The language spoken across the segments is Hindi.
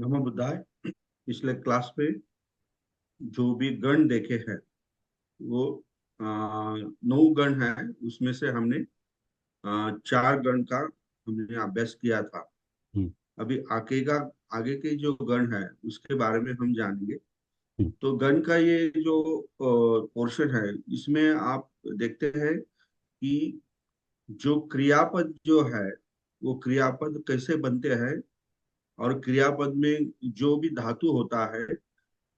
नमो बुद्धाय। पिछले क्लास में जो भी गण देखे हैं वो 9 गण है। उसमें से हमने 4 गण का हमने अभ्यास किया था। हम्म, अभी आगे के जो गण है उसके बारे में हम जानेंगे। हम्म, तो गण का ये जो पोर्शन है इसमें आप देखते हैं कि जो क्रियापद जो है वो क्रियापद कैसे बनते हैं, और क्रियापद में जो भी धातु होता है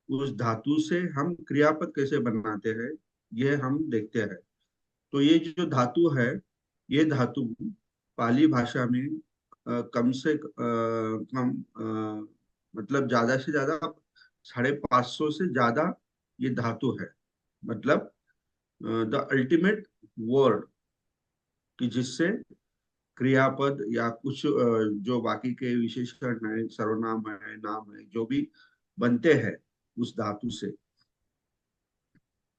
उस धातु से हम क्रियापद कैसे बनाते हैं ये हम देखते हैं। तो ये जो धातु है, ये धातु पाली भाषा में कम से कम मतलब ज्यादा से ज्यादा 550 से ज्यादा ये धातु है। मतलब द अल्टीमेट वर्ड कि जिससे क्रियापद या कुछ जो बाकी के विशेषण है, सर्वनाम है, नाम है, जो भी बनते हैं उस धातु से।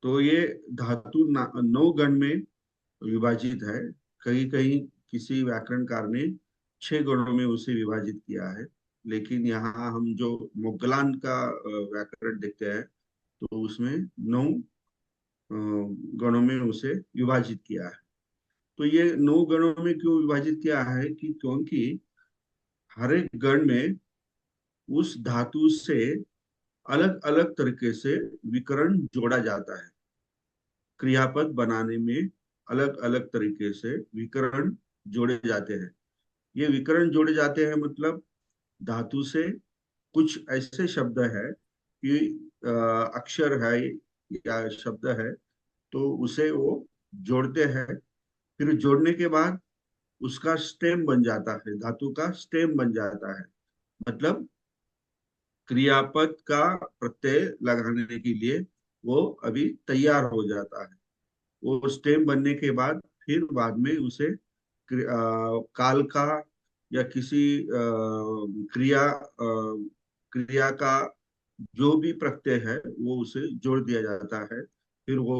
तो ये धातु 9 गण में विभाजित है। कहीं कहीं किसी व्याकरणकार ने 6 गणों में उसे विभाजित किया है, लेकिन यहाँ हम जो मोगलान का व्याकरण देखते हैं तो उसमें 9 गणों में उसे विभाजित किया है। तो ये 9 गणों में क्यों विभाजित किया है कि क्योंकि हर एक गण में उस धातु से अलग अलग तरीके से विकरण जोड़ा जाता है। क्रियापद बनाने में अलग अलग तरीके से विकरण जोड़े जाते हैं। ये विकरण जोड़े जाते हैं मतलब धातु से कुछ ऐसे शब्द है कि अक्षर है या शब्द है, तो उसे वो जोड़ते हैं। फिर जोड़ने के बाद उसका स्टेम बन जाता है, धातु का स्टेम बन जाता है। मतलब क्रियापद का प्रत्यय लगाने के लिए वो अभी तैयार हो जाता है। वो स्टेम बनने के बाद फिर बाद में उसे काल का या किसी क्रिया का जो भी प्रत्यय है वो उसे जोड़ दिया जाता है। फिर वो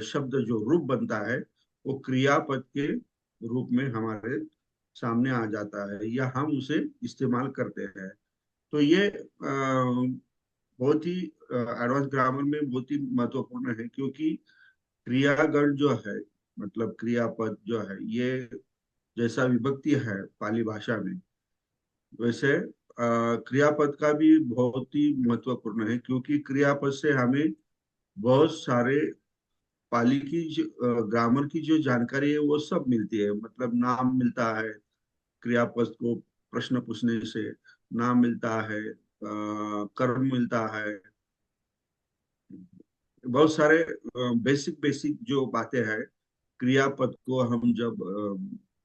शब्द जो रूप बनता है वो क्रियापद के रूप में हमारे सामने आ जाता है या हम उसे इस्तेमाल करते हैं। तो ये बहुत ही एडवांस ग्रामर में बहुत ही महत्वपूर्ण है, क्योंकि क्रियागण जो है मतलब क्रियापद जो है ये जैसा विभक्ति है पाली भाषा में, वैसे क्रियापद का भी बहुत ही महत्वपूर्ण है, क्योंकि क्रियापद से हमें बहुत सारे पाली की ग्रामर की जो जानकारी है वो सब मिलती है। मतलब नाम मिलता है क्रियापद को प्रश्न पूछने से, नाम मिलता है, कर्म मिलता है, बहुत सारे बेसिक बेसिक जो बातें हैं क्रियापद को हम जब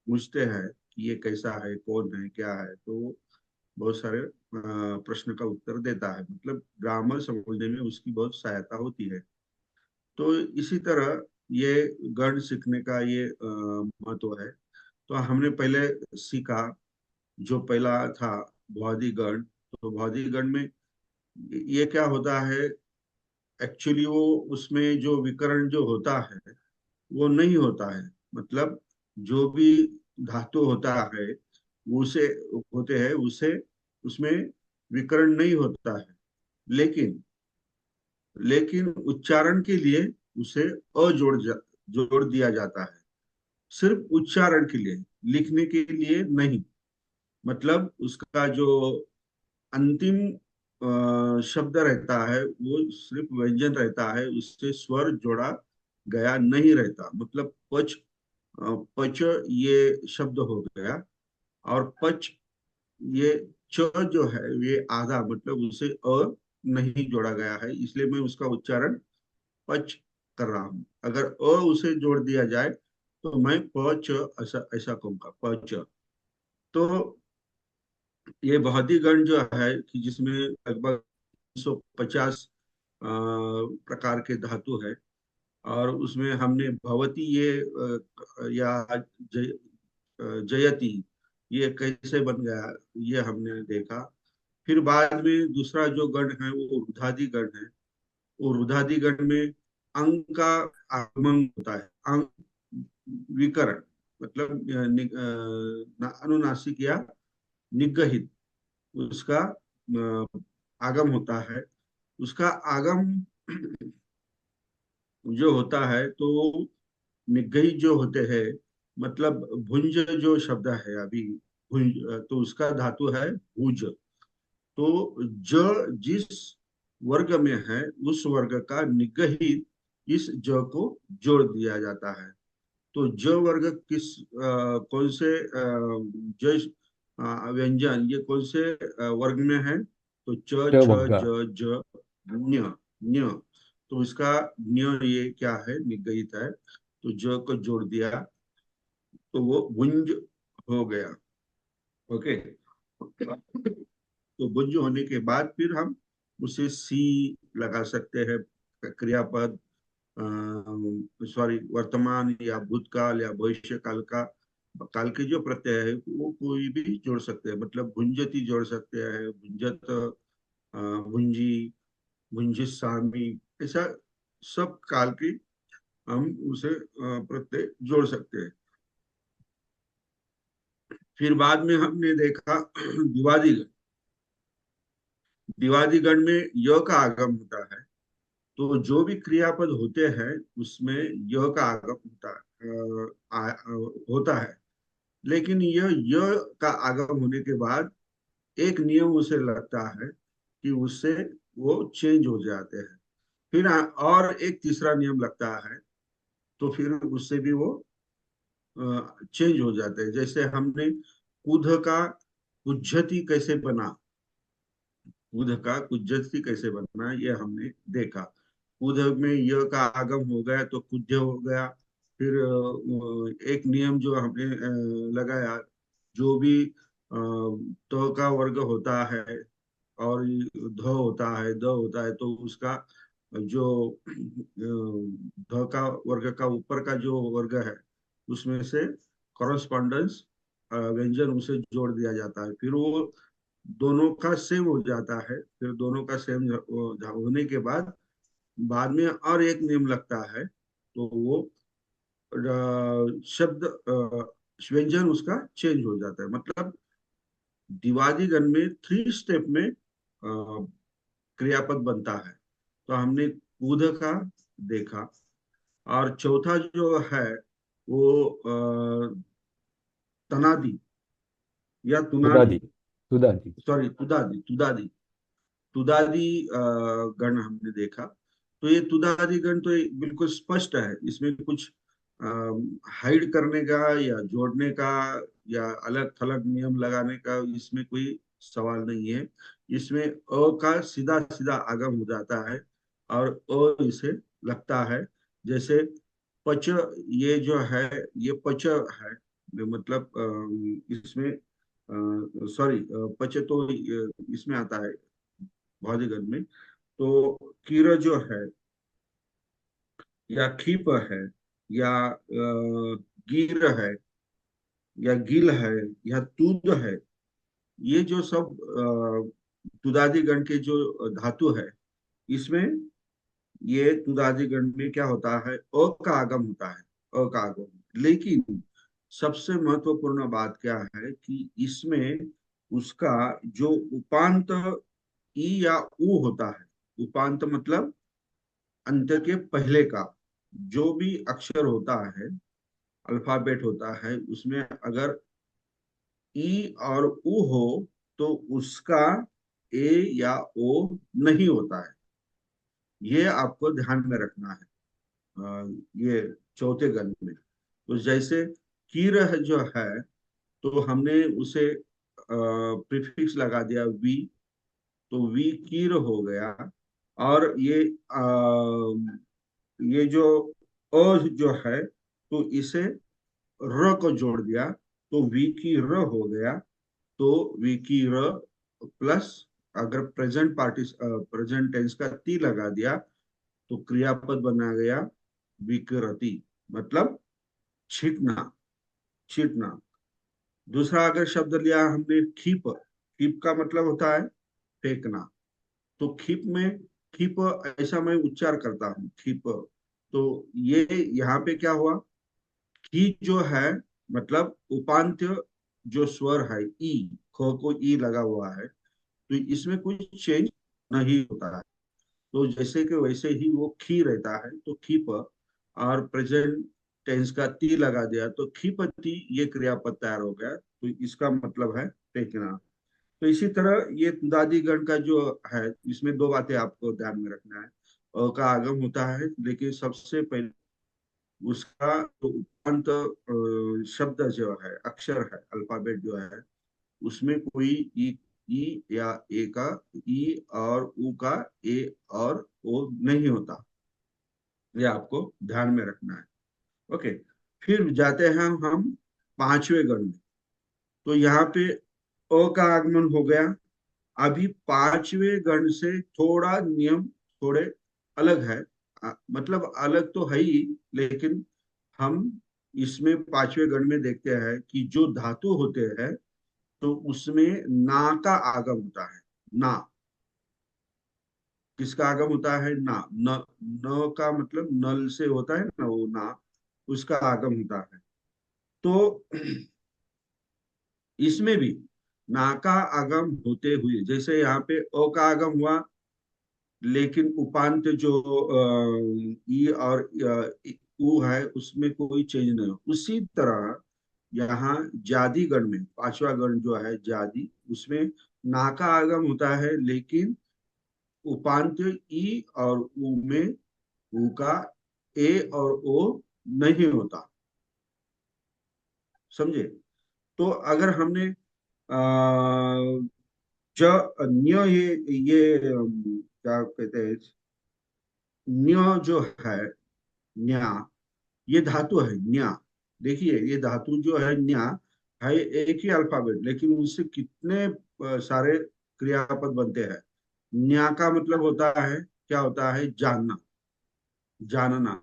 पूछते हैं कि ये कैसा है, कौन है, क्या है, तो बहुत सारे प्रश्न का उत्तर देता है। मतलब ग्रामर समझने में उसकी बहुत सहायता होती है। तो इसी तरह ये गण सीखने का ये महत्व है। तो हमने पहले सीखा जो पहला था भौतिक गण। तो भौतिक गण में ये क्या होता है, एक्चुअली वो उसमें जो विकर्ण जो होता है वो नहीं होता है। मतलब जो भी धातु होता है वो उसे होते हैं उसे उसमें विकर्ण नहीं होता है, लेकिन लेकिन उच्चारण के लिए उसे जोड़ दिया जाता है। सिर्फ उच्चारण के लिए, लिखने के लिए नहीं। मतलब उसका जो अंतिम शब्द रहता है वो सिर्फ व्यंजन रहता है, उससे स्वर जोड़ा गया नहीं रहता। मतलब पच ये शब्द हो गया, और पच ये च जो है ये आधा, मतलब उसे नहीं जोड़ा गया है, इसलिए मैं उसका उच्चारण पच कर रहा हूं। अगर उसे जोड़ दिया जाए तो मैं पच ऐसा ऐसा कहूंगा, पच। तो ये भौतिक गण जो है कि जिसमें लगभग 150 प्रकार के धातु है, और उसमें हमने भवती ये या जय, जयति ये कैसे बन गया ये हमने देखा। फिर बाद में दूसरा जो गण है वो रुधादि गण है। वो रुधादि गण में अंग का आगमन होता है। अंग विकरण मतलब अनुनासिक या निगहित उसका आगम होता है, उसका आगम जो होता है तो निगही जो होते हैं, मतलब भुंज जो शब्द है अभी, भुंज, तो उसका धातु है भुज। तो ज जिस वर्ग में है उस वर्ग का निगहित इस ज को जोड़ दिया जाता है। तो ज वर्ग कौन से ज व्यंजन ये कौन से वर्ग में है, तो च च छ वर्ग। ज ज न्य न्य। तो इसका न्य ये क्या है, निगहित है, तो ज को जोड़ दिया तो वो भुंज हो गया। ओके। तो भुंज होने के बाद फिर हम उसे सी लगा सकते हैं, क्रियापद, सॉरी वर्तमान या भूतकाल या भविष्य काल का, काल के जो प्रत्यय है वो कोई भी जोड़ सकते हैं, मतलब भुंजती जोड़ सकते हैं, भुंजत, भुंजी, भुंजिस्सामी, ऐसा सब काल की हम उसे प्रत्यय जोड़ सकते हैं। फिर बाद में हमने देखा दिवादी गण। दिवादी गण में य का आगम होता है, तो जो भी क्रियापद होते हैं उसमें य का आगम होता है। लेकिन यह य का आगम होने के बाद एक नियम उसे लगता है कि उससे वो चेंज हो जाते हैं। फिर और एक तीसरा नियम लगता है, तो फिर उससे भी वो चेंज हो जाते हैं। जैसे हमने कुध का कुज्जति कैसे बना, कुध का कुज्जति कैसे बनना ये हमने देखा। कुध में य का आगम हो गया तो कुध्य हो गया। फिर एक नियम जो हमने लगाया, जो भी तो का वर्ग होता है और ध होता है, द होता है, तो उसका जो ध का वर्ग का ऊपर का जो वर्ग है उसमें से कॉरस्पॉन्डेंस व्यंजन उसे जोड़ दिया जाता है, फिर वो दोनों का सेम हो जाता है। फिर दोनों का सेम होने के बाद में और एक नियम लगता है, तो वो शब्द व्यंजन उसका चेंज हो जाता है। मतलब दिवादी गण में 3 स्टेप में क्रियापद बनता है। तो हमने कूद का देखा, और चौथा जो है वो तनादि या तुनादि, तुदादी। तुदादी। सॉरी तुदादि, तुदादि, तुदादि गण हमने देखा। तो ये तुदादि गण तो ये बिल्कुल स्पष्ट है, इसमें कुछ हाइड करने का या जोड़ने का या अलग थलग नियम लगाने का इसमें कोई सवाल नहीं है। इसमें अ का सीधा सीधा आगम हो जाता है और अ इसे लगता है। जैसे पच, ये जो है ये पच है, मतलब इसमें सॉरी पच तो इसमें आता है भौतिकन में। तो कीरा जो है या खीप है या गिर है या गिल है या तूद है, ये जो सब तुदादी गण के जो धातु है, इसमें ये तुदादी गण में क्या होता है, अ का आगम होता है, अ का आगम। लेकिन सबसे महत्वपूर्ण बात क्या है कि इसमें उसका जो उपांत ई या उ होता है, उपांत मतलब अंत के पहले का जो भी अक्षर होता है, अल्फाबेट होता है, उसमें अगर ई और उ हो तो उसका ए या ओ नहीं होता है। ये आपको ध्यान में रखना है। ये चौथे गण में तो जैसे कीर जो है, तो हमने उसे प्रीफिक्स लगा दिया वी, तो वी कीर हो गया। और ये जो अ जो है, तो इसे र को जोड़ दिया, तो वी की र हो गया। तो वी की र प्लस, अगर प्रेजेंट टेंस का ती लगा दिया तो क्रियापद बना गया विकृति, मतलब छीटना, छीटना। दूसरा अगर शब्द लिया हमने खीप, खीप का मतलब होता है फेंकना। तो खीप में, खीप ऐसा मैं उच्चार करता हूँ खीप, तो ये यहाँ पे क्या हुआ, की जो है मतलब उपांत्य जो स्वर है ई, ख को ई लगा हुआ है, तो इसमें कुछ चेंज नहीं होता है। तो जैसे कि वैसे ही वो खी रहता है, तो खीप, और प्रेजेंट टेंस का ती लगा दिया तो खीपति, ये क्रियापद तैयार हो गया। तो इसका मतलब है फेंकना। तो इसी तरह ये तुदादी गण का जो है, इसमें दो बातें आपको ध्यान में रखना है। अ का आगम होता है, लेकिन सबसे पहले उसका जो उपरांत शब्द जो है, अक्षर है, अल्फाबेट जो है, उसमें कोई ई या ए का, ई और उ का ए और ओ नहीं होता। ये आपको ध्यान में रखना है। ओके। फिर जाते हैं हम पांचवें गण में। तो यहाँ पे अ का आगमन हो गया। अभी पांचवें गण से थोड़ा नियम थोड़े अलग है। मतलब अलग तो है ही, लेकिन हम इसमें पांचवें गण में देखते हैं कि जो धातु होते हैं, तो उसमें ना का आगम होता है। ना, किसका आगम होता है? ना। न, न का मतलब नल से होता है ना, वो ना, उसका आगम होता है। तो इसमें भी ना का आगम होते हुए, जैसे यहाँ पे अ का आगम हुआ, लेकिन उपांत जो ई और उ है, उसमें कोई चेंज नहीं हो। उसी तरह यहाँ जाति गण में, पांचवा गण जो है जाति, उसमें ना का आगम होता है, लेकिन उपांत ई और उ में उ का ए और ओ नहीं होता। समझे? तो अगर हमने ज न्य, क्या कहते हैं, न्य जो है, न्या, ये धातु है न्या। देखिए ये धातु जो है न्या, है एक ही अल्फाबेट, लेकिन उससे कितने सारे क्रियापद बनते हैं। न्या का मतलब होता है, क्या होता है? जानना, जानना।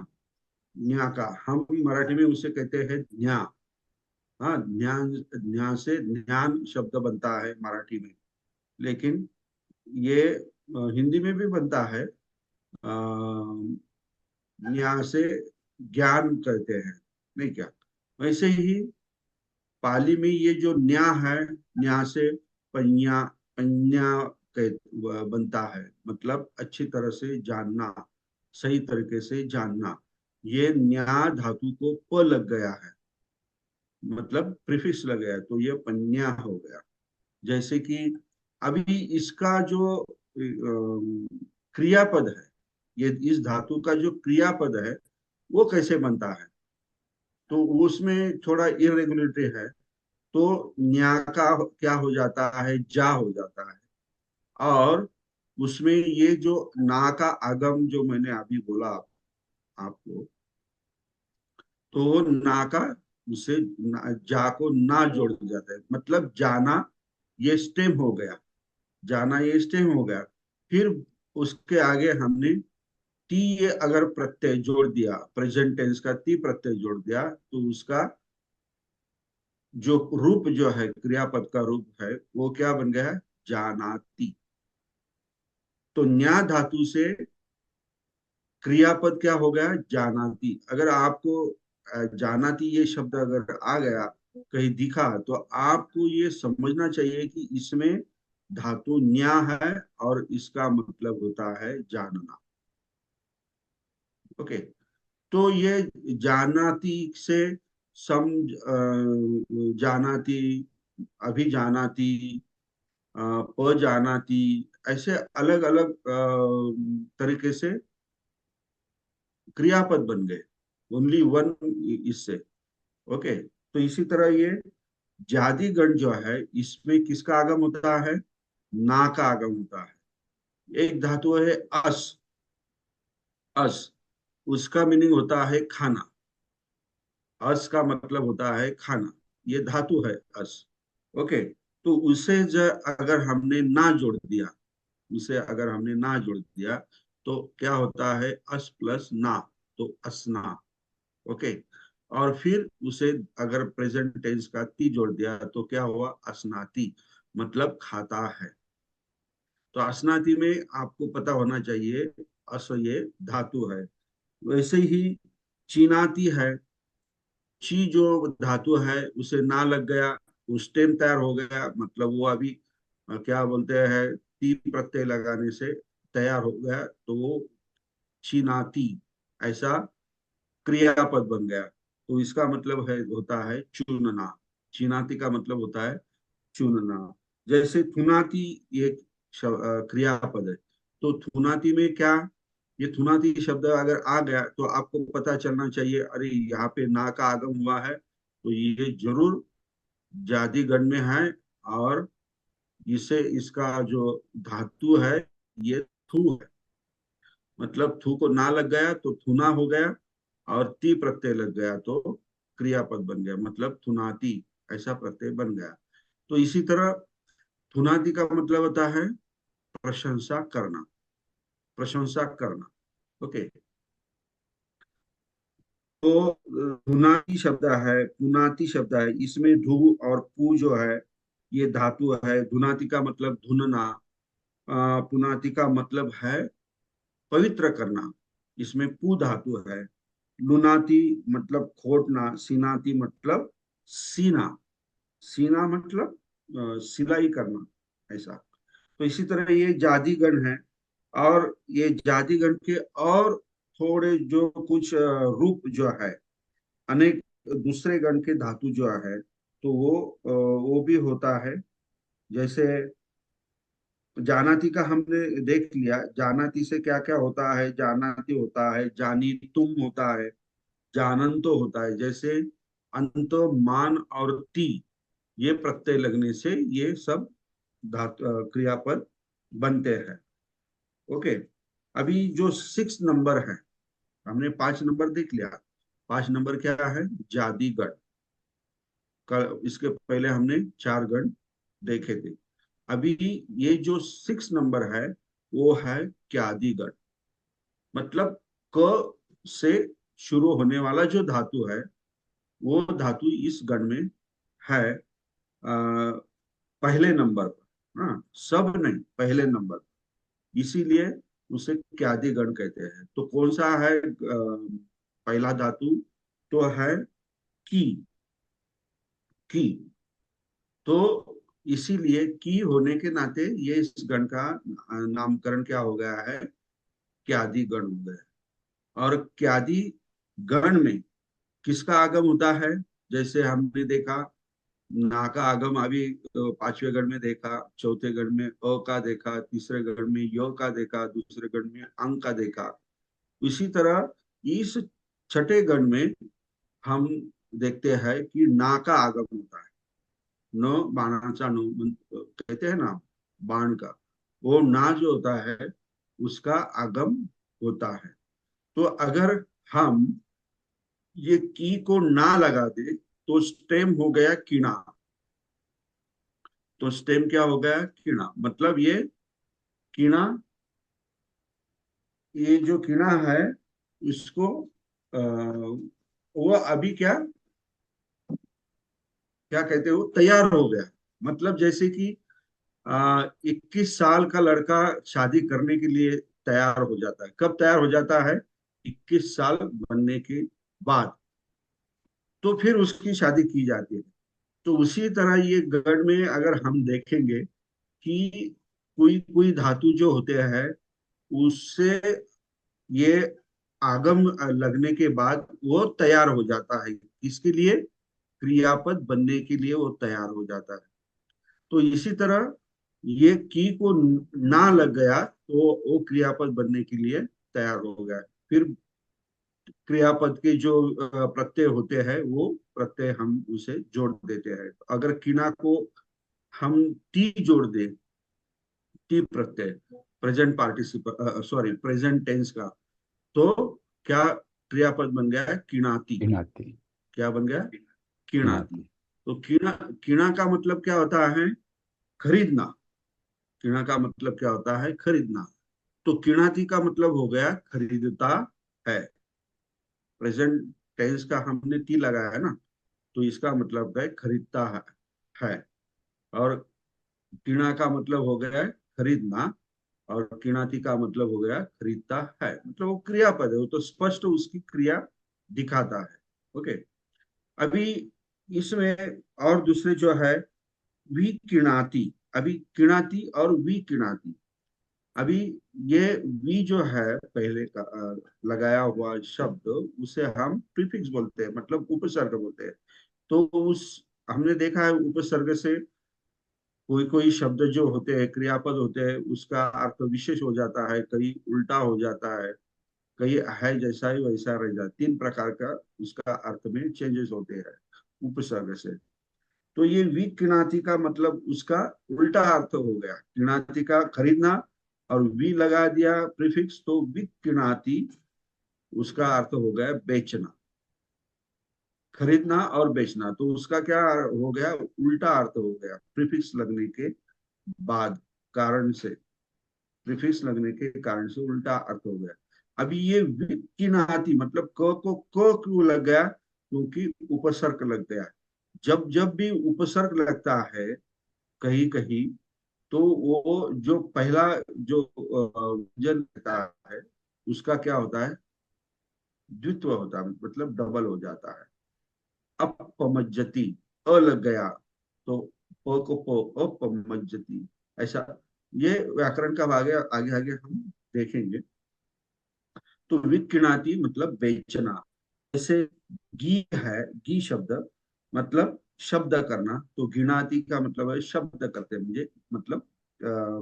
न्या का हम मराठी में उसे कहते हैं ज्ञा। हाँ, ज्ञान, ज्ञान से ज्ञान शब्द बनता है मराठी में। लेकिन ये हिंदी में भी बनता है। न्या से ज्ञान कहते हैं, नहीं क्या? वैसे ही पाली में ये जो न्या है, न्या से पन्या, पन्या बनता है, मतलब अच्छी तरह से जानना, सही तरीके से जानना। ये न्या धातु को प लग गया है, मतलब प्रीफिक्स लग गया है, तो ये पन्या हो गया। जैसे कि अभी इसका जो क्रियापद है, ये इस धातु का जो क्रियापद है, वो कैसे बनता है? तो उसमें थोड़ा इरेगुलरिटी है। तो न्या का क्या हो जाता है? जा हो जाता है। और उसमें ये जो ना का आगम जो मैंने अभी बोला आपको, तो ना का, उसे जा को ना जोड़ जाता है, मतलब जाना, ये स्टेम हो गया। जाना ये स्टेम हो गया। फिर उसके आगे हमने टी, ये अगर प्रत्यय जोड़ दिया, प्रेजेंट टेंस का ती प्रत्यय जोड़ दिया, तो उसका जो रूप जो है, क्रियापद का रूप है, वो क्या बन गया है? जानाति। तो न्या धातु से क्रियापद क्या हो गया? जानाति। अगर आपको जानाति ये शब्द अगर आ गया, कहीं दिखा, तो आपको ये समझना चाहिए कि इसमें धातु न्या है, और इसका मतलब होता है जानना। ओके। तो ये जानाति से सम, जानाति, अभी जानाति, प जानाति, ऐसे अलग अलग तरीके से क्रियापद बन गए, ओनली वन इससे। ओके। तो इसी तरह ये जाति गण जो है, इसमें किसका आगम होता है? ना का आगम होता है। एक धातु है अस। अस, उसका मीनिंग होता है खाना। अस का मतलब होता है खाना। ये धातु है अस। ओके। तो उसे जो अगर हमने ना जोड़ दिया, उसे अगर हमने ना जोड़ दिया, तो क्या होता है? अस प्लस ना, तो असना। ओके। और फिर उसे अगर प्रेजेंट टेंस का ती जोड़ दिया, तो क्या हुआ? असनाती, मतलब खाता है। तो असनाती में आपको पता होना चाहिए, अस ये धातु है। वैसे ही चीनाती है। ची जो धातु है, उसे ना लग गया, वो स्टेम तैयार हो गया, मतलब वो अभी क्या बोलते हैं, ती प्रत्यय लगाने से तैयार हो गया, तो वो चिनाती ऐसा क्रियापद बन गया। तो इसका मतलब है, होता है चुनना। चिनाती का मतलब होता है चुनना। जैसे थुनाती, ये क्रियापद है। तो थुनाती में क्या, ये थुनाती शब्द अगर आ गया तो आपको पता चलना चाहिए, अरे यहाँ पे ना का आगम हुआ है, तो ये जरूर जाति गण में है। और इसे, इसका जो धातु है, ये थू है। मतलब थू को ना लग गया तो थुना हो गया, और ती प्रत्यय लग गया तो क्रियापद बन गया, मतलब थुनाती ऐसा प्रत्यय बन गया। तो इसी तरह थुनाति का मतलब होता है प्रशंसा करना, प्रशंसा करना। ओके। तो धुनाति शब्द है, पुनाति शब्द है, इसमें धु और पू जो है, ये धातु है। धुनाति का मतलब धुनना, पुनाति का मतलब है पवित्र करना, इसमें पू धातु है। लुनाति मतलब खोटना, सीनाति मतलब सीना, सीना मतलब सिलाई करना, ऐसा। तो इसी तरह ये जातिगण है। और ये जातिगण के और थोड़े जो कुछ रूप जो है, अनेक दूसरे गण के धातु जो है, तो वो भी होता है। जैसे जानाति का हमने देख लिया, जानाति से क्या क्या होता है, जानाति होता है, जानी तुम होता है, जानंतो होता है। जैसे अंत, मान और ती, ये प्रत्यय लगने से ये सब धातु क्रियापद बनते हैं। ओके। अभी जो 6 नंबर है, हमने 5 नंबर देख लिया। 5 नंबर क्या है, जातिगण। इसके पहले हमने 4 गण देखे थे। अभी ये जो 6 नंबर है, वो है क्यादिगण। मतलब क से शुरू होने वाला जो धातु है, वो धातु इस गण में है, पहले नंबर पर। हाँ, सब नहीं, पहले नंबर। इसीलिए उसे क्यादि गण कहते हैं। तो कौन सा है पहला धातु, तो है की। की। तो इसीलिए की होने के नाते ये इस गण का नामकरण क्या हो गया है, क्यादि गण हो गया। और क्यादि गण में किसका आगम होता है, जैसे हमने देखा, ना का आगम अभी 5वें गण में देखा, चौथे गण में अ का देखा, तीसरे गण में य का देखा, दूसरे गण में अंक का देखा। इसी तरह इस छठे गण में हम देखते हैं कि ना का आगम होता है। न बाणाचा नो कहते हैं ना, बाण का, वो ना जो होता है, उसका आगम होता है। तो अगर हम ये की को ना लगा दे, तो स्टेम हो गया कीड़ा। तो स्टेम क्या हो गया, कीड़ा। मतलब ये कीड़ा, ये जो कीड़ा है, इसको वो अभी क्या क्या कहते हो, तैयार हो गया। मतलब जैसे कि 21 साल का लड़का शादी करने के लिए तैयार हो जाता है। कब तैयार हो जाता है, 21 साल बनने के बाद, तो फिर उसकी शादी की जाती है। तो उसी तरह ये गण में अगर हम देखेंगे कि कोई कोई धातु जो होते हैं, उससे ये आगम लगने के बाद वो तैयार हो जाता है, इसके लिए क्रियापद बनने के लिए वो तैयार हो जाता है। तो इसी तरह ये की को ना लग गया, तो वो क्रियापद बनने के लिए तैयार हो गया। फिर क्रियापद के जो प्रत्यय होते हैं, वो प्रत्यय हम उसे जोड़ देते हैं। अगर किना को हम टी जोड़ दें, टी प्रत्यय, present participle, sorry present tense का, तो क्या क्रियापद बन गया है, किणाति। गिनाती। क्या बन गया, किणाति। गिनाती। तो किणा, किणा का मतलब क्या होता है, खरीदना। किणा का मतलब क्या होता है, खरीदना। तो किणाति का मतलब हो गया खरीदता है। प्रेजेंट टेंस का हमने टी लगाया है ना, तो इसका मतलब है खरीदता है। और किणा का मतलब हो गया है खरीदना, और किणाति का मतलब हो गया खरीदता है। मतलब वो क्रियापद है, वो तो स्पष्ट उसकी क्रिया दिखाता है। ओके। अभी इसमें और दूसरे जो है, विकिणाति। अभी किणाति और विकिणाति। अभी ये वी जो है पहले का लगाया हुआ शब्द, उसे हम प्रीफिक्स बोलते हैं, मतलब उपसर्ग बोलते हैं। तो उस हमने देखा है उपसर्ग से कोई कोई शब्द जो होते हैं, क्रियापद होते हैं, उसका अर्थ विशेष हो जाता है, कहीं उल्टा हो जाता है, कहीं है जैसा ही वैसा रह जाता, तीन प्रकार का उसका अर्थ में चेंजेस होते हैं उपसर्ग से। तो ये विकिणाति का मतलब उसका उल्टा अर्थ हो गया, किणाति का खरीदना, और वी लगा दिया प्रीफिक्स, तो विकिणाति उसका अर्थ हो गया बेचना, खरीदना और बेचना। तो उसका क्या हो गया, उल्टा अर्थ हो गया प्रीफिक्स लगने के बाद, कारण से, प्रीफिक्स लगने के कारण से उल्टा अर्थ हो गया। अभी ये विकिनाति मतलब क को क क्यों लग गया, क्योंकि उपसर्ग लग गया। जब जब भी उपसर्ग लगता है कहीं कहीं, तो वो जो पहला जो व्यंजन रहता है, उसका क्या होता है, द्वित्व होता है, मतलब डबल हो जाता है। अपमज्जति, अ लग गया तो प को प, अपमज्जति, ऐसा। ये व्याकरण का आगे आगे आगे हम देखेंगे। तो विकिणाति मतलब बेचना। जैसे गी है, गी शब्द मतलब शब्द करना, तो गिनाती का मतलब है शब्द करते हैं मुझे, मतलब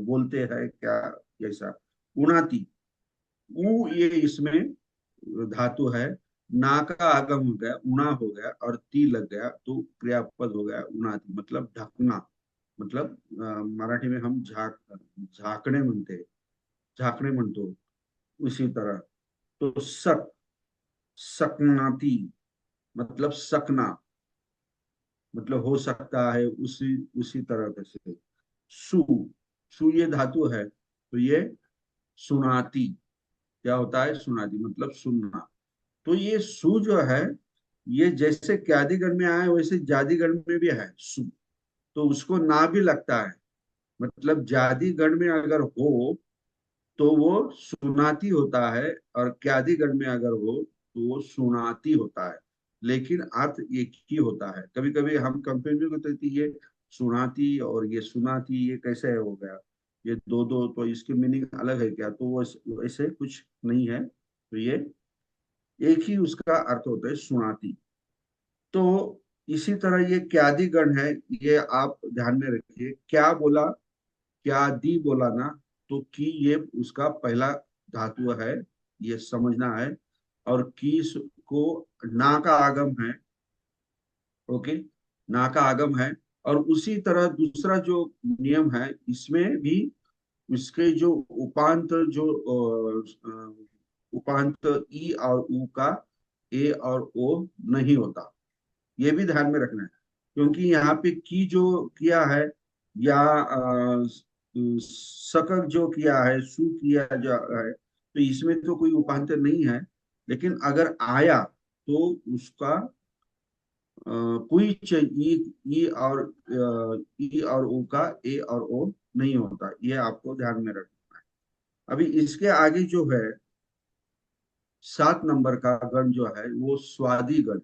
बोलते हैं क्या, जैसा। उणाती, ऊ ये इसमें धातु है, ना का आगम हो गया, उणा हो गया, और ती लग गया तो क्रियापद हो गया उणाती, मतलब ढकना। मतलब मराठी में हम झाकणे म्हणते, झाकणे म्हणतो, उसी तरह। तो सकनाती मतलब सकना, मतलब हो सकता है, उसी उसी तरह से। सु, सु ये धातु है, तो ये सुनाती, क्या होता है, सुनाती मतलब सुनना। तो ये सु जो है, ये जैसे क्यादिगण में आए वैसे जादिगण में भी है सु, तो उसको ना भी लगता है। मतलब जादिगण में अगर हो तो वो सुनाती होता है, और क्यादिगण में अगर हो तो वो सुनाती होता है, लेकिन अर्थ एक ही होता है। कभी कभी हम कंफ्यूज होते थे, ये सुनाती और ये सुनाती, ये कैसे हो गया, ये दो दो तो इसके मीनिंग अलग है क्या, तो वो वैसे कुछ नहीं है। तो ये एक ही उसका अर्थ होता है, सुनाती। तो इसी तरह ये क्यादि गण है, ये आप ध्यान में रखिए। क्या बोला, क्या दी बोला ना, तो की ये उसका पहला धातु है, ये समझना है। और की को ना का आगम है, ओके, ना का आगम है। और उसी तरह दूसरा जो नियम है इसमें भी, इसके जो उपांत जो उपांत ई और ऊ का ए और ओ नहीं होता, ये भी ध्यान में रखना है। क्योंकि यहाँ पे की जो किया है, या सकक जो किया है, सु किया जो है, तो इसमें तो कोई उपांतर नहीं है। लेकिन अगर आया तो उसका कोई ई और ओ का ए और ओ नहीं होता, ये आपको ध्यान में रखना है। अभी इसके आगे जो है 7 नंबर का गण जो है वो स्वादी गण।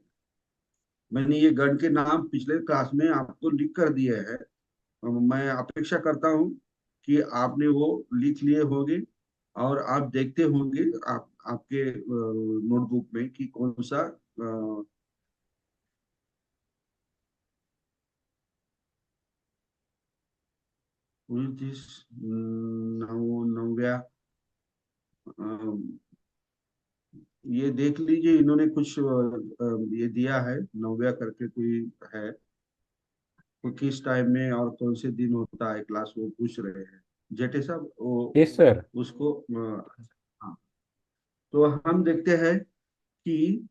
मैंने ये गण के नाम पिछले क्लास में आपको लिख कर दिए हैं। मैं अपेक्षा करता हूँ कि आपने वो लिख लिए होंगे, और आप देखते होंगे आपके नोटबुक में कि कौन सा नव्या, ये देख लीजिए, इन्होंने कुछ ये दिया है, नव्या करके कोई है, वो किस टाइम में और कौन से दिन होता है क्लास, वो पूछ रहे हैं जेठे साहब वो, यस सर। उसको हाँ। तो हम देखते हैं कि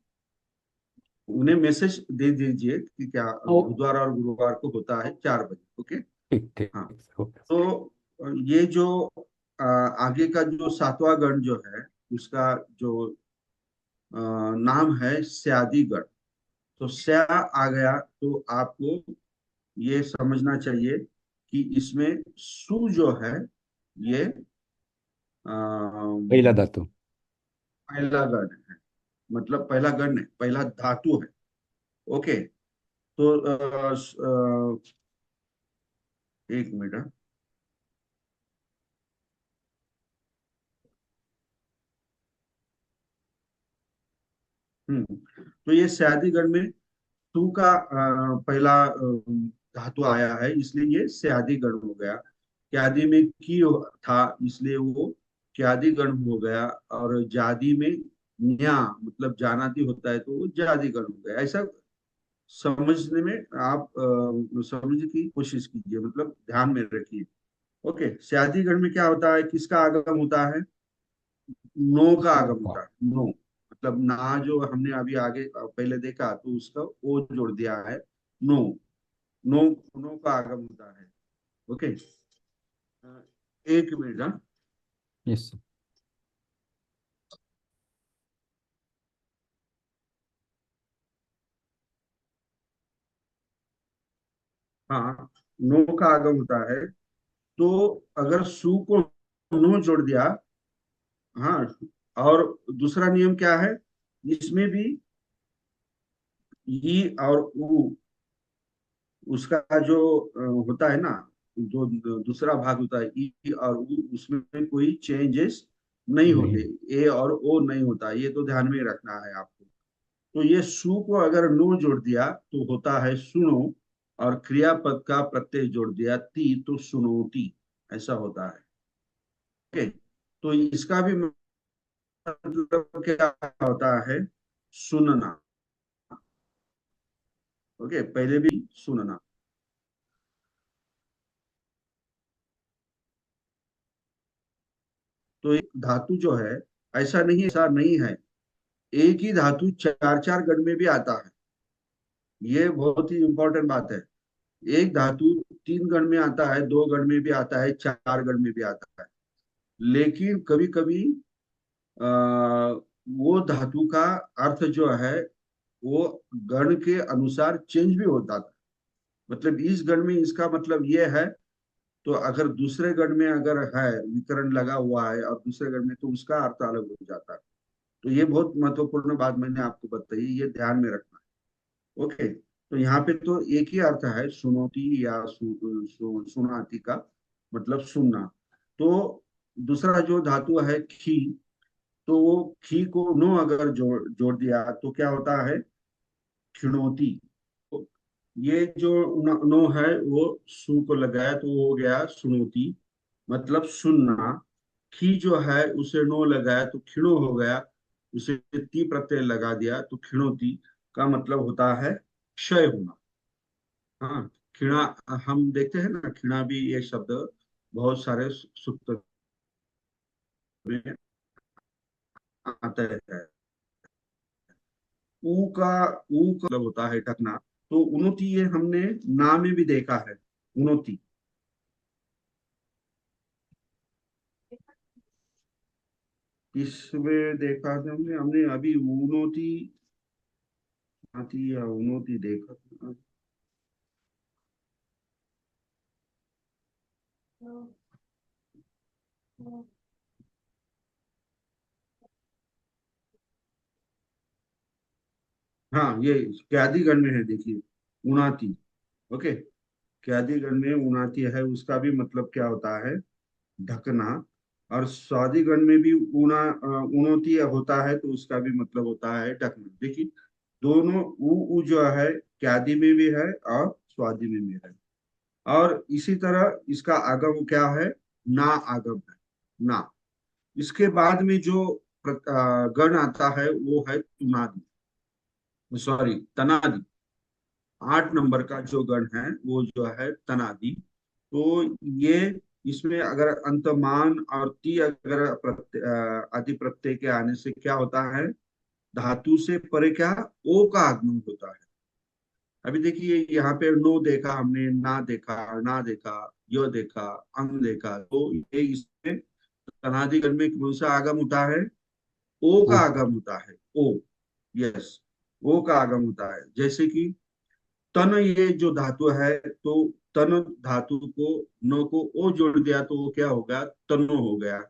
उन्हें मैसेज दे दीजिए कि क्या ओ, बुधवार और गुरुवार को होता है 4 बजे, ओके। ठीक ठीक हाँ। ठीक सर, ओके सर। तो ये जो आगे का जो 7वां गण जो है, उसका जो नाम है स्यादिगण। तो स्या आ गया तो आपको ये समझना चाहिए कि इसमें सु जो है, ये पहिला धातु। पहला गण है, मतलब पहला गण है, पहला धातु है, ओके। तो एक मिनट हाँ। तो ये स्यादिगण में तू का पहला धातु आया है, इसलिए ये स्यादी गण हो गया। क्यादी में था, इसलिए वो क्यादी गण हो गया। और जादी में न्या मतलब जानाती होता है, तो वो जादी गण हो गया। ऐसा समझने में आप समझने की कोशिश कीजिए, मतलब ध्यान में रखिए। ओके, स्यादी गण में क्या होता है, किसका आगम होता है? नो का आगम सूखा। होता है। नो मतलब ना, जो हमने अभी आगे पहले देखा, तो उसका ओ जोड़ दिया है। नो, नो, नो का आगम होता है। ओके, एक मिनट। हाँ, यस। हाँ, नो का आगम होता है। तो अगर सु को नो जोड़ दिया, हाँ, और दूसरा नियम क्या है, इसमें भी ई और उ, उसका जो होता है ना, जो दूसरा भाग होता है ई और उ, उसमें कोई चेंजेस नहीं होते। नहीं। ए और ओ नहीं होता, ये तो ध्यान में रखना है आपको। तो ये सु को अगर नो जोड़ दिया तो होता है सुनो, और क्रियापद का प्रत्यय जोड़ दिया ती तो सुनोती, ऐसा होता है। ओके, तो इसका भी मतलब क्या होता है, सुनना। ओके, पहले भी सुनना। तो एक धातु जो है, ऐसा नहीं है, एक ही धातु चार चार गण में भी आता है। ये बहुत ही इंपॉर्टेंट बात है। एक धातु तीन गण में आता है, दो गण में भी आता है, चार गण में भी आता है। लेकिन कभी कभी वो धातु का अर्थ जो है, वो गण के अनुसार चेंज भी होता था। मतलब इस गण में इसका मतलब ये है, तो अगर दूसरे गण में अगर है विकरण लगा हुआ है और दूसरे गण में, तो उसका अर्थ अलग हो जाता है। तो ये बहुत महत्वपूर्ण बात मैंने आपको बताई, ये ध्यान में रखना है। ओके, तो यहाँ पे तो एक ही अर्थ है, सुनोती या सुनाती का मतलब सुनना। तो दूसरा जो धातु है खी, तो वो खी को नो अगर जोड़ जोड़ दिया तो क्या होता है, खिणोती। तो ये जो नो है, वो सु को लगाया तो वो हो गया सुनोती, मतलब सुनना। खी जो है उसे नो लगाया तो खिणो हो गया, उसे ती प्रत्यय लगा दिया तो खिणोती का मतलब होता है क्षय होना। हाँ, खिणा, हम देखते हैं ना, खिणा भी ये शब्द बहुत सारे सूत्र में आता है। ऊ का मतलब होता है ढकना। तो उन्नति ये हमने ना में भी देखा है, उन्नति। किसमें देखा था हमने हमने अभी उन्नति आती या उन्नति देखा था। हाँ, ये क्यादिगण में है, देखिए, उनाति। ओके, क्यादिगण में उनाति है, उसका भी मतलब क्या होता है, ढकना। और स्वादिगण में भी उनोती होता है, तो उसका भी मतलब होता है ढकना। देखिए, दोनों उ जो है क्यादि में भी है और स्वादि में भी है। और इसी तरह इसका आगम क्या है, ना आगम है, ना। इसके बाद में जो गण आता है वो है तुनादि, सॉरी, तनादि। 8 नंबर का जो गण है वो जो है तनादि। तो ये, इसमें अगर अंतमान और ती अगर आदि प्रत्यय के आने से क्या होता है, धातु से परे क्या, ओ का आगमन होता है। अभी देखिए, यहाँ पे नो देखा हमने, ना देखा, ना देखा, यो देखा, अंग देखा, तो ये इसमें तनादि गण में कौन सा आगम होता है, ओ ओ। का आगम होता है। ओ, यस, ओ का आगम होता है। जैसे कि तन, ये जो धातु है, तो तन धातु को नो को ओ जोड़ दिया तो वो क्या हो गया, तनो हो गया।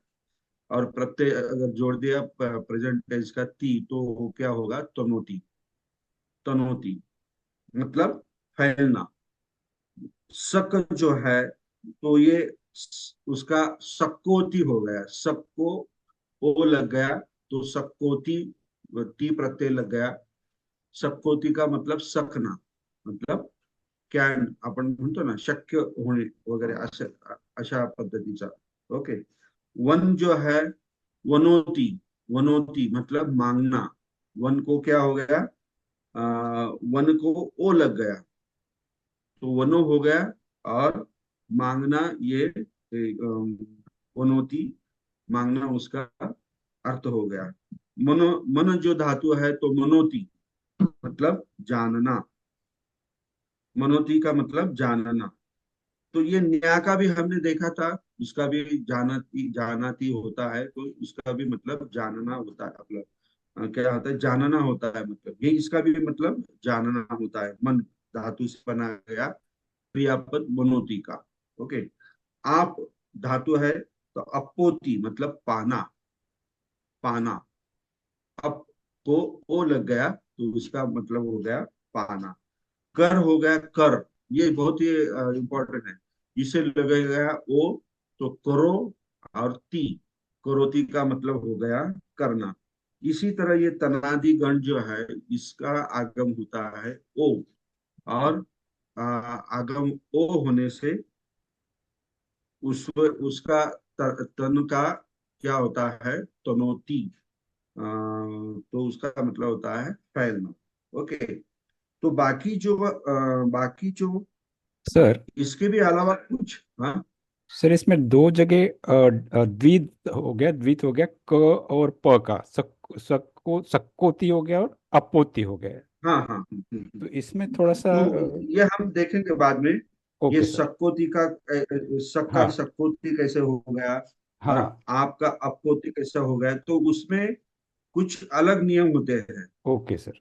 और प्रत्यय अगर जोड़ दिया प्रेजेंट टेंस का ती, तो वो क्या होगा, तनोती। तनोती मतलब फैलना। सक जो है, तो ये उसका सक्कोती हो गया, सबको ओ लग गया, तो सक्कोती टी प्रत्यय लग गया. शक्कोती का मतलब सकना, मतलब कॅन आपण म्हणतो ना, शक्य होणे वगैरे अशा पद्धतीचा. ओके. वन जो है, वनोती. वनोती मतलब मांगना. वन को क्या हो गया, वन को ओ लग गया, तो वनो हो गया. और मांगना ये वनोती, मांगना उसका अर्थ हो गया. मनो, मन जो धातु है तो मनोती मतलब जानना. मनोती का मतलब जानना. तो ये न्या का भी हमने देखा था, उसका भी जानाती जानाती होता है, तो उसका भी मतलब जानना होता है. मतलब क्या होता है, जानना होता है. मतलब ये इसका भी मतलब जानना होता है. मन धातु से बना गया क्रियापद मनोती का. ओके. आप धातु है तो अपोती मतलब पाना. पाना. अप को ओ लग गया तो उसका मतलब हो गया पाना. कर हो गया कर. ये बहुत ही इंपॉर्टेंट है. इसे लगेगा ओ तो करो. और ती, करोती का मतलब हो गया करना. इसी तरह ये तनादि गण जो है, इसका आगम होता है ओ. और आगम ओ होने से उसका तन का क्या होता है, तनोती. तो उसका मतलब होता है फैलना. ओके. तो बाकी जो सर, इसके भी अलावा कुछ, हाँ. सर इसमें दो जगह द्वित हो गया, द्वित हो गया क और प का, सक्कोती हो गया और अपोती हो गया. हाँ, हाँ. तो इसमें थोड़ा सा तो ये हम देखेंगे बाद में. ये ओके सर. सक्कोती का सक का हाँ सक्कोती कैसे हो गया, हाँ और हाँ. आपका अपोती कैसे हो गया, तो उसमें कुछ अलग नियम होते हैं. Okay sir.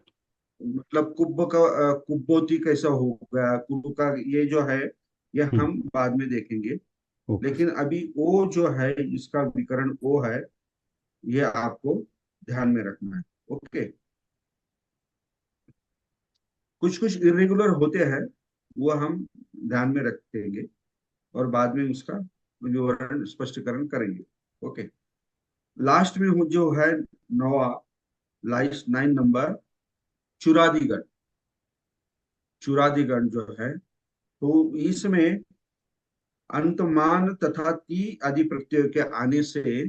मतलब कुब्ब का कुब्बोती कैसा हो गया, कुब्ब का ये जो है, ये हम्म. हम बाद में देखेंगे. ओके लेकिन सर. अभी ओ जो है, इसका विकरण ओ है, ये आपको ध्यान में रखना है. ओके. कुछ कुछ इरेगुलर होते हैं, वो हम ध्यान में रखेंगे, और बाद में उसका विवरण स्पष्टीकरण करेंगे. ओके. लास्ट में जो है, नवा, लाइस्ट 9 नंबर, चुरादीगढ़. चुरादीगढ़ जो है, तो इसमें अंतमान तथा ती आदि प्रत्यय के आने से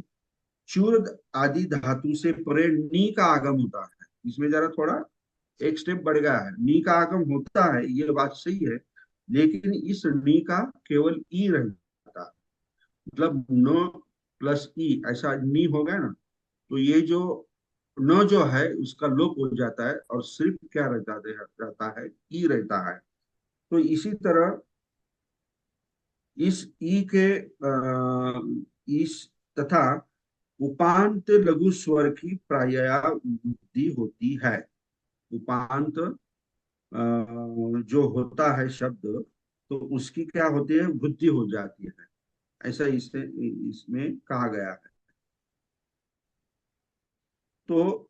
चूर्द आदि धातु से परे नी का आगम होता है. इसमें जरा थोड़ा एक स्टेप बढ़ गया है. नी का आगम होता है, ये बात सही है, लेकिन इस नी का केवल ई रह जाता है. मतलब न प्लस ई ऐसा नी हो गया ना, तो ये जो न जो है उसका लोप हो जाता है, और सिर्फ क्या रहता है, ई रहता है. तो इसी तरह इस ई के इस तथा उपांत लघु स्वर की प्रायः वृद्धि होती है. उपांत जो होता है शब्द, तो उसकी क्या होती है, वृद्धि हो जाती है. ऐसा इसमें कहा गया है. तो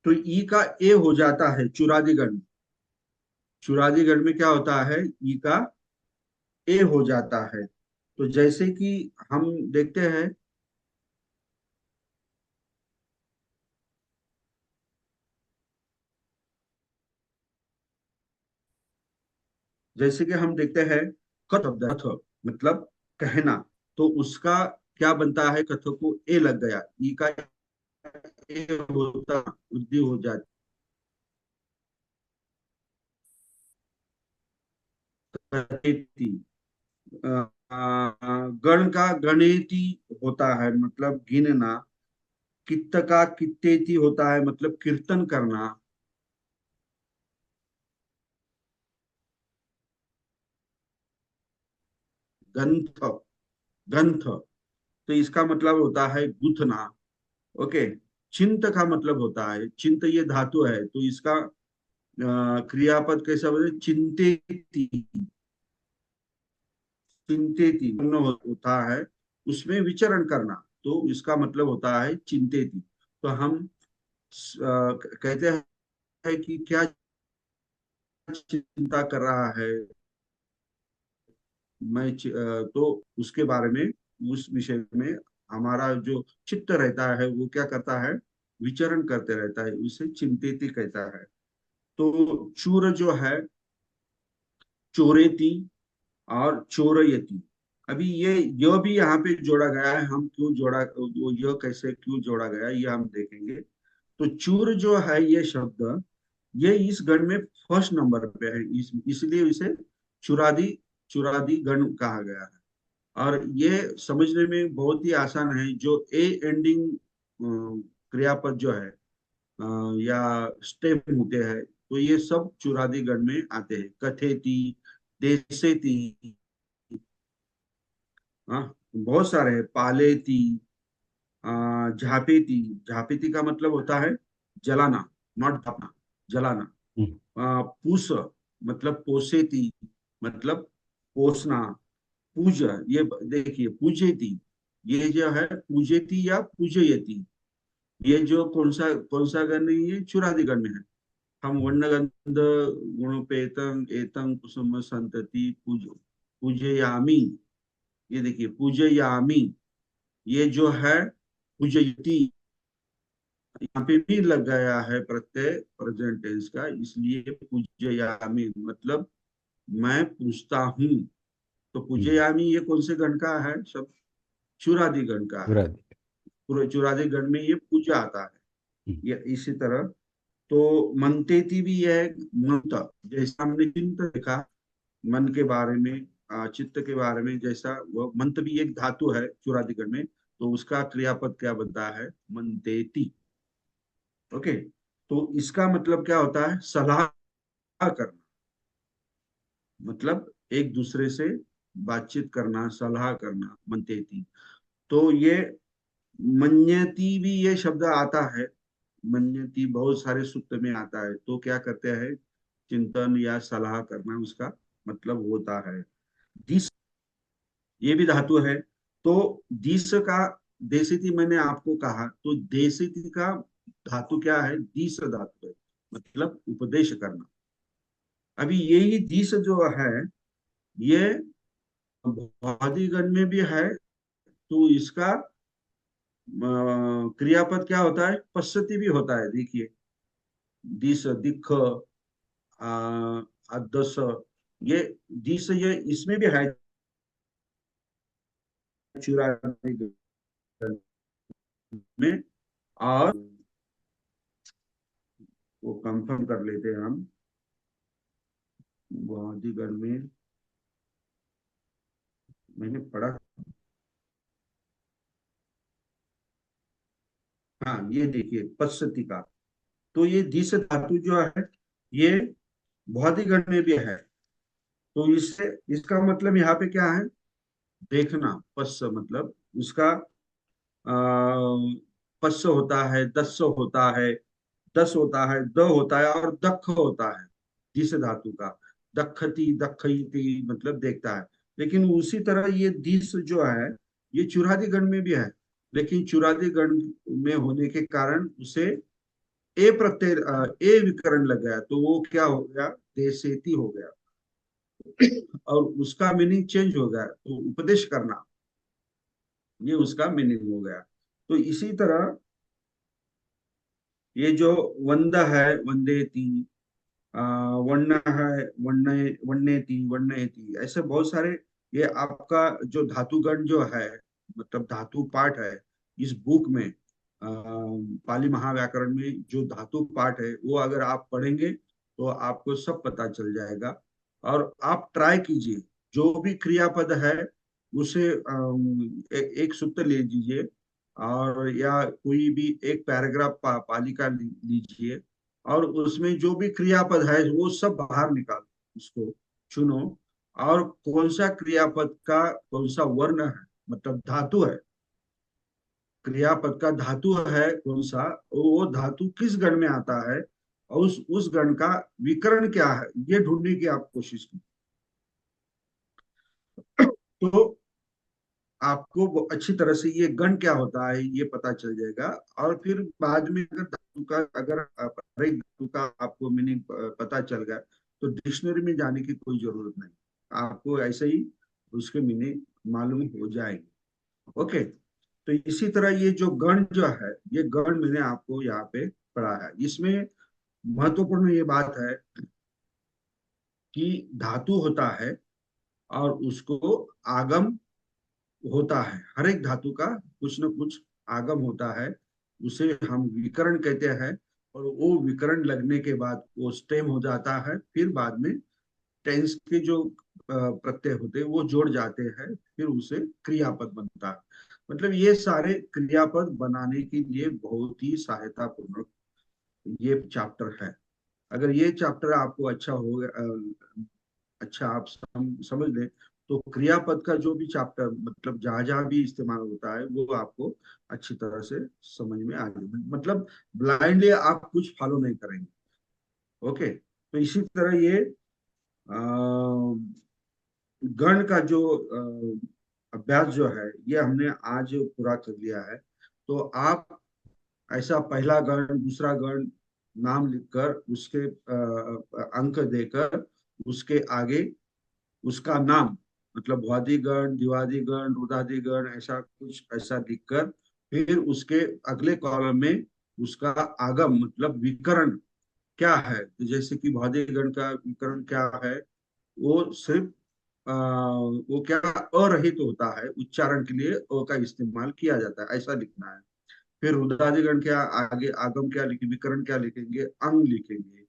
ई का ए हो जाता है चुरादीगढ़ में. चुरादीगढ़ में क्या होता है, ई का ए हो जाता है. तो जैसे कि हम देखते हैं, जैसे कि हम देखते हैं कथ शब्द, कथ मतलब कहना, तो उसका क्या बनता है, कथ को ए लग गया, ई का ए होता, वृद्धि हो जाती. गणेति, गण का गणेति होता है, मतलब गिनना. कित्त का कित्तेति होता है, मतलब कीर्तन करना. गंथ, गंथ, तो इसका मतलब होता है गुथना. ओके. चिंत का मतलब होता है, चिंत ये धातु है, तो इसका क्रियापद कैसा बोले, चिंतेति. चिंतेति होता है, उसमें विचरण करना, तो इसका मतलब होता है चिंतेति. तो हम कहते हैं कि क्या चिंता कर रहा है, तो उसके बारे में, उस विषय में हमारा जो चित्त रहता है वो क्या करता है, विचरण करते रहता है, उसे चिंतित कहता है। तो चूर जो है, चोरेती और चोरयति। अभी ये भी यहाँ पे जोड़ा गया है, हम क्यों जोड़ा, वो यह कैसे क्यों जोड़ा गया ये हम देखेंगे। तो चूर जो है ये शब्द, ये इस गण में फर्स्ट नंबर पे है, इसलिए इसे चुरादी चुरादी गण कहा गया है। और ये समझने में बहुत ही आसान है। जो ए एंडिंग क्रियापद जो है या स्टेम होते हैं, तो ये सब चुरादी गण में आते हैं। कथेती, देसेती, हाँ, बहुत सारे हैं। पालेती, झापेती। झापेती का मतलब होता है जलाना, नॉट भापना, जलाना। हम्म। पूस मतलब पोसेती, मतलब पोसना। पूज, ये देखिए पूजेती, ये जो है पूजेती या पूजयती, ये जो कौन सा गण है, ये चुरादी गण में है। हम वर्णगंध गुणोपेतम एतम कुसुम संतति पूजयामी, ये देखिए पूजयामी, ये जो है पूजयती, यहाँ पे भी लग गया है प्रत्यय प्रेजेंट टेंस का, इसलिए पूजयामी मतलब मैं पूछता हूँ। तो हम्म। पूजयामी ये कौन से गण का है शब्द, चुरादी गण का है। पूरा। पूरे चुरादी गण में ये पूजा आता है। हम्म। ये इसी तरह, तो मनतेती भी है। मंत, जैसा हमने चिंत देखा, मन के बारे में, चित्त के बारे में, जैसा वो मंत भी एक धातु है चुरादिगण में, तो उसका क्रियापद क्या बनता है, मंतेति। ओके, तो इसका मतलब क्या होता है, सलाह करना, मतलब एक दूसरे से बातचीत करना, सलाह करना, मंतेति। तो ये मन्यति भी ये शब्द आता है। मन्यति बहुत सारे सूत्र में आता है। तो क्या करते हैं, चिंतन या सलाह करना उसका मतलब होता है। दिस, ये भी धातु है। तो दिस का, देसिति मैंने आपको कहा, तो देसिति का धातु क्या है, दिस धातु है, मतलब उपदेश करना। अभी यही दिस जो है, ये भौतिकगण में भी है। तो इसका क्रियापद क्या होता है, पश्यति भी होता है। देखिए, दिस, दिख, दस, ये दिस, ये इसमें भी है चुरागण में। और वो कंफर्म कर लेते हैं हम, बौद्धिगण में मैंने पढ़ा। हाँ, ये देखिए पश्यति का, तो ये दिस धातु जो है, ये बौद्धिगण में भी है। तो इससे इसका मतलब यहाँ पे क्या है, देखना। पश्य मतलब उसका पश्य होता है, दस्य होता है, दस होता है, द होता है, और दक्ष होता है। दिस धातु का दक्षति दक्षयति मतलब देखता है। लेकिन उसी तरह ये दिस जो है, ये चुरादी गण में भी है। लेकिन चुरादी गण में होने के कारण उसे ए प्रत्यय, ए विकरण लग गया, तो वो क्या हो गया, देसेती हो गया। और उसका मीनिंग चेंज हो गया, तो उपदेश करना, ये उसका मीनिंग हो गया। तो इसी तरह ये जो वंद है, वंदेती, वर्ण है, वन्नेति, वन्नेति, ऐसे बहुत सारे। ये आपका जो धातुगण जो है, मतलब धातु पाठ है इस बुक में, पाली महाव्याकरण में जो धातु पाठ है, वो अगर आप पढ़ेंगे तो आपको सब पता चल जाएगा। और आप ट्राई कीजिए, जो भी क्रियापद है उसे एक सूत्र ले लीजिए, और या कोई भी एक पैराग्राफ पाली का लीजिए, और उसमें जो भी क्रियापद है वो सब बाहर निकालो, उसको चुनो, और कौन सा क्रियापद का कौन सा वर्ण है, मतलब धातु है, क्रियापद का धातु है कौन सा, वो धातु किस गण में आता है, और उस गण का विकरण क्या है, ये ढूंढने की आप कोशिश की। तो आपको वो अच्छी तरह से ये गण क्या होता है ये पता चल जाएगा। और फिर बाद में अगर धातु का, अगर हर एक धातु का आपको मीनिंग पता चल गया, तो डिक्शनरी में जाने की कोई जरूरत नहीं, आपको ऐसे ही उसके मीनिंग मालूम हो जाएंगे। ओके। तो इसी तरह ये जो गण जो है, ये गण मैंने आपको यहाँ पे पढ़ा है। इसमें महत्वपूर्ण ये बात है कि धातु होता है और उसको आगम होता है। हर एक धातु का कुछ न कुछ आगम होता है, उसे हम विकर्ण कहते हैं। और वो विकर्ण लगने के बाद वो स्टेम हो जाता है, फिर बाद में टेंस के जो प्रत्यय होते हैं वो जोड़ जाते हैं, फिर उसे क्रियापद बनता है। मतलब ये सारे क्रियापद बनाने के लिए बहुत ही सहायता पूर्वक ये चैप्टर है। अगर ये चैप्टर आपको अच्छा हो, अच्छा आप समझ लें, तो क्रियापद का जो भी चैप्टर, मतलब जहां जहां भी इस्तेमाल होता है वो आपको अच्छी तरह से समझ में आ जाए। मतलब ब्लाइंडली आप कुछ फॉलो नहीं करेंगे। ओके। तो इसी तरह ये अ, गण का जो अभ्यास जो है, ये हमने आज पूरा कर लिया है। तो आप ऐसा पहला गण, दूसरा गण नाम लिखकर, उसके अंक देकर, उसके आगे उसका नाम, मतलब भ्वादि गण, दिवादी गण, रुदादि गण, ऐसा कुछ ऐसा लिखकर, फिर उसके अगले कॉलम में उसका आगम मतलब विकर्ण क्या है। तो जैसे कि भ्वादि गण का विकर्ण क्या है, वो सिर्फ वो क्या अरहित होता है, उच्चारण के लिए अ का इस्तेमाल किया जाता है, ऐसा लिखना है। फिर रुद्रादिगण के आगे आगम क्या लिखेंगे, विकर्ण क्या लिखेंगे, अंग लिखेंगे।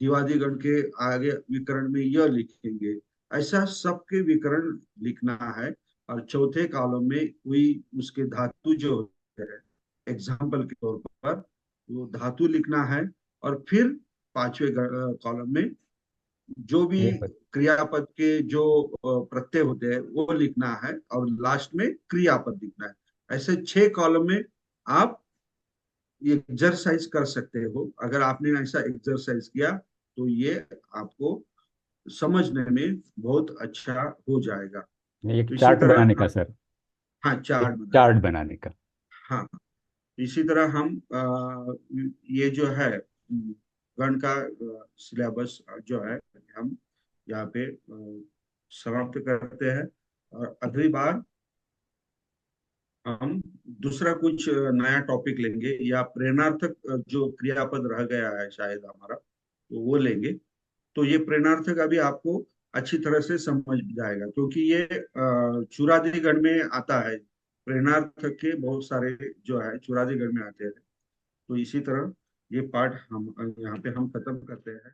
दिवादिगण के आगे विकर्ण में यह लिखेंगे। ऐसा सबके विकर्ण लिखना है। और चौथे कॉलम में कोई उसके धातु जो है, एग्जाम्पल के तौर पर वो धातु लिखना है। और फिर पांचवे कॉलम में जो भी क्रियापद। क्रियापद के जो प्रत्यय होते हैं वो लिखना है, और लास्ट में क्रियापद लिखना है। ऐसे 6 कॉलम में आप ये एक्सरसाइज कर सकते हो। अगर आपने ऐसा एक्सरसाइज किया तो ये आपको समझने में बहुत अच्छा हो जाएगा। एक तो इसी चार्ट तरह बनाने का हम, सर। हाँ, एक चार्ट बनाने चार्ट का। बनाने का। हाँ, इसी तरह हम ये जो है गण का सिलेबस जो है, हम यहाँ पे समाप्त करते हैं। और अगली बार हम दूसरा कुछ नया टॉपिक लेंगे, या प्रेरणार्थक जो क्रियापद रह गया है शायद हमारा, तो वो लेंगे। तो ये प्रेरणार्थक अभी आपको अच्छी तरह से समझ जाएगा, क्योंकि ये चुरादी गण में आता है। प्रेरणार्थक के बहुत सारे जो है चुरादी गण में आते हैं। तो इसी तरह ये पार्ट हम यहाँ पे हम खत्म करते हैं।